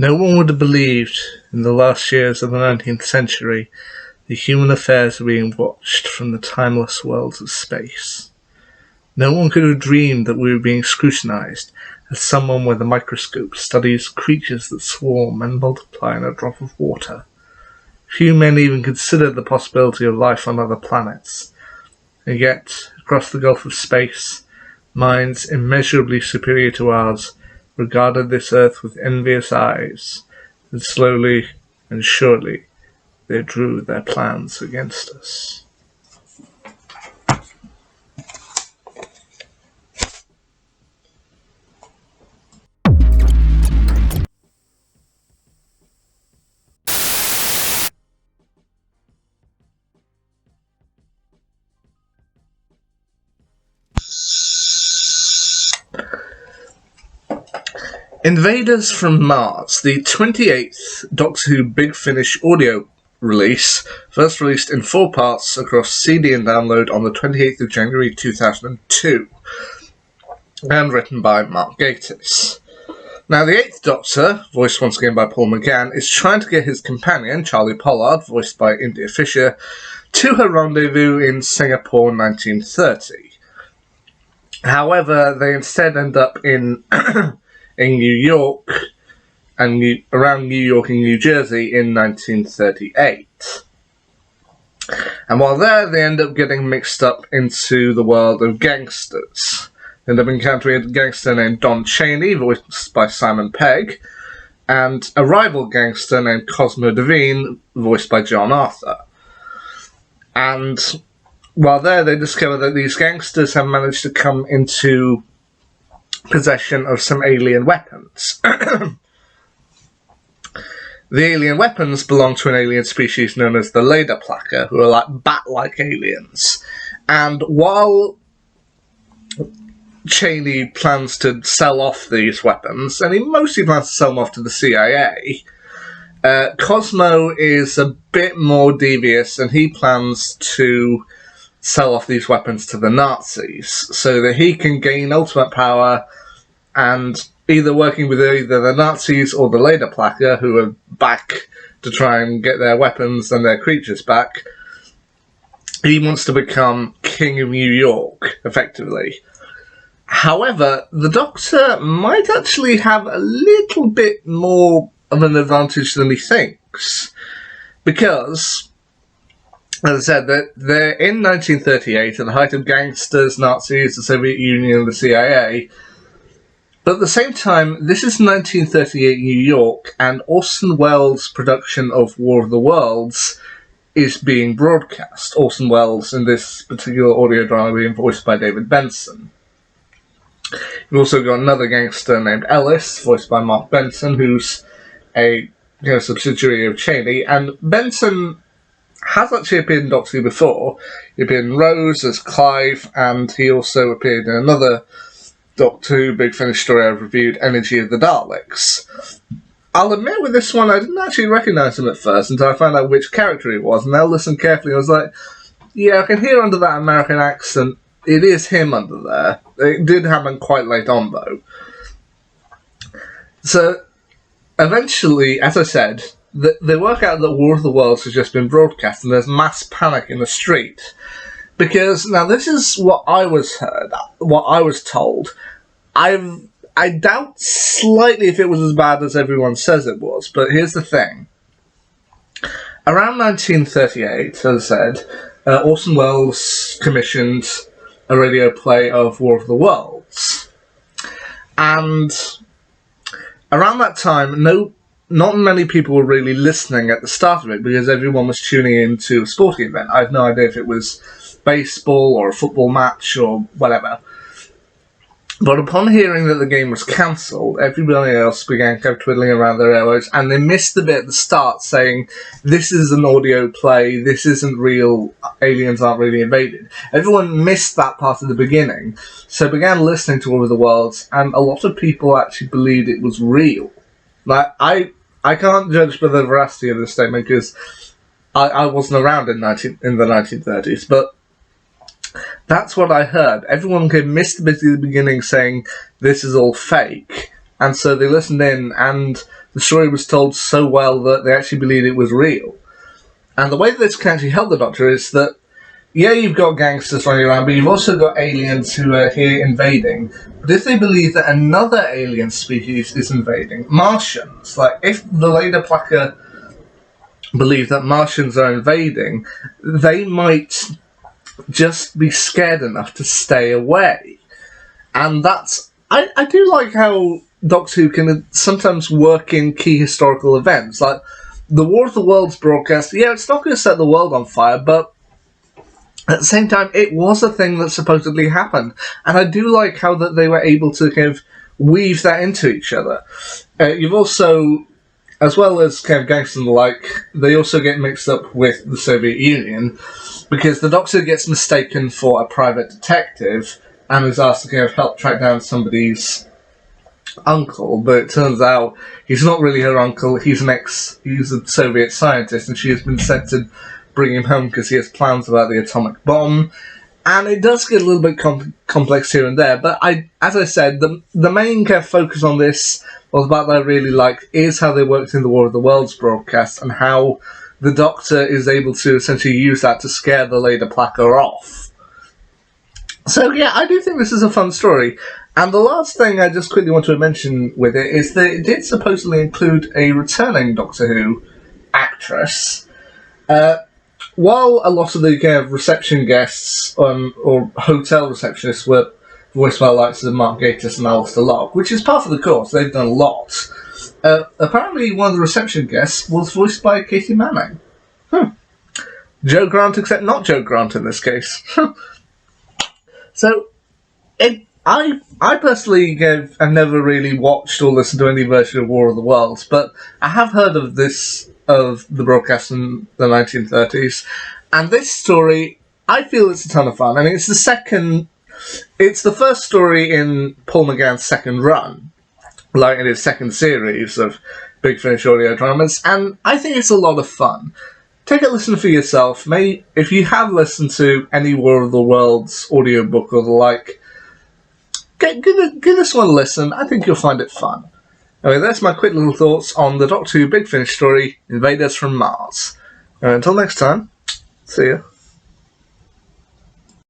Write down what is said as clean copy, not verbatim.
No one would have believed in the last years of the 19th century that human affairs were being watched from the timeless worlds of space. No one could have dreamed that we were being scrutinized as someone with a microscope studies creatures that swarm and multiply in a drop of water. Few men even considered the possibility of life on other planets. And yet, across the gulf of space, minds immeasurably superior to ours regarded this Earth with envious eyes, and slowly and surely they drew their plans against us. Invaders from Mars, the 28th Doctor Who Big Finish audio release, first released in 4 parts across CD and download on the 28th of January 2002, and written by Mark Gatiss. Now, the 8th Doctor, voiced once again by Paul McGann, is trying to get his companion, Charlie Pollard, voiced by India Fisher, to her rendezvous in Singapore 1930. However, they instead end up in New York, and around New York and New Jersey in 1938. And while there, they end up getting mixed up into the world of gangsters. They end up encountering a gangster named Don Chaney, voiced by Simon Pegg, and a rival gangster named Cosmo Devine, voiced by John Arthur. And while there, they discover that these gangsters have managed to come into possession of some alien weapons. The alien weapons belong to an alien species known as the Lederplacker, who are like bat-like aliens. And while Chaney plans to sell off these weapons, and he mostly plans to sell them off to the CIA, Cosmo is a bit more devious, and he plans to sell off these weapons to the Nazis so that he can gain ultimate power, and either working with either the Nazis or the Lederplacker, who are back to try and get their weapons and their creatures back, he wants to become King of New York, effectively. However, the Doctor might actually have a little bit more of an advantage than he thinks, because, as I said, they're in 1938, at the height of gangsters, Nazis, the Soviet Union, and the CIA. But at the same time, this is 1938 New York, and Orson Welles' production of War of the Worlds is being broadcast. Orson Welles, in this particular audio drama, being voiced by David Benson. You've also got another gangster named Ellis, voiced by Mark Benson, who's a subsidiary of Chaney. And Benson has actually appeared in Doctor Who before. He appeared in Rose as Clive, and he also appeared in another Doctor Who Big Finish story I've reviewed, Energy of the Daleks. I'll admit with this one I didn't actually recognise him at first until I found out which character he was, and I listened carefully and I was like, yeah, I can hear under that American accent, it is him under there. It did happen quite late on though. So, eventually, as I said, they work out that War of the Worlds has just been broadcast and there's mass panic in the street. Because, now this is what I was told. I doubt slightly if it was as bad as everyone says it was, but here's the thing. Around 1938, as I said, Orson Welles commissioned a radio play of War of the Worlds. And around that time, not many people were really listening at the start of it because everyone was tuning in to a sporting event. I have no idea if it was baseball or a football match or whatever. But upon hearing that the game was cancelled, everybody else began kind of twiddling around their elbows, and they missed the bit at the start saying, this is an audio play, this isn't real, aliens aren't really invaded. Everyone missed that part at the beginning, so began listening to War of the Worlds, and a lot of people actually believed it was real. Like, I can't judge by the veracity of this statement because I wasn't around in the 1930s, but that's what I heard. Everyone missed the bit at the beginning saying this is all fake, and so they listened in, and the story was told so well that they actually believed it was real. And the way that this can actually help the Doctor is that, yeah, you've got gangsters running around, but you've also got aliens who are here invading. But if they believe that another alien species is invading, Martians, like if the Leda Placa believe that Martians are invading, they might just be scared enough to stay away. And that's... I do like how Doctor Who can sometimes work in key historical events. Like, the War of the Worlds broadcast, yeah, it's not going to set the world on fire, but at the same time, it was a thing that supposedly happened. And I do like how that they were able to kind of weave that into each other. You've also, as well as kind of gangsters and the like, they also get mixed up with the Soviet Union, because the Doctor gets mistaken for a private detective and is asked to kind of help track down somebody's uncle, but it turns out he's not really her uncle. He's a Soviet scientist, and she has been sent to bring him home because he has plans about the atomic bomb. And it does get a little bit complex here and there, but as I said, the main kind of focus on this, or the part that I really like, is how they worked in the War of the Worlds broadcast, and how the Doctor is able to essentially use that to scare the Leda Placa off. So yeah, I do think this is a fun story. And the last thing I just quickly want to mention with it is that it did supposedly include a returning Doctor Who actress. While a lot of the kind of reception guests or hotel receptionists were voiced by the likes of Mark Gatiss and Alistair Locke, which is part of the course, they've done a lot. Apparently one of the reception guests was voiced by Katie Manning. Joe Grant, except not Joe Grant in this case. So, I personally have never really watched or listened to any version of War of the Worlds, but I have heard of the broadcast in the 1930s, and this story, I feel it's a ton of fun. I mean, it's the first story in Paul McGann's second run, like in his second series of Big Finish audio dramas, and I think it's a lot of fun. Take a listen for yourself. If you have listened to any War of the Worlds audiobook or the like, give this one a listen. I think you'll find it fun. Anyway, that's my quick little thoughts on the Doctor Who Big Finish story, Invaders from Mars. Until next time, see ya.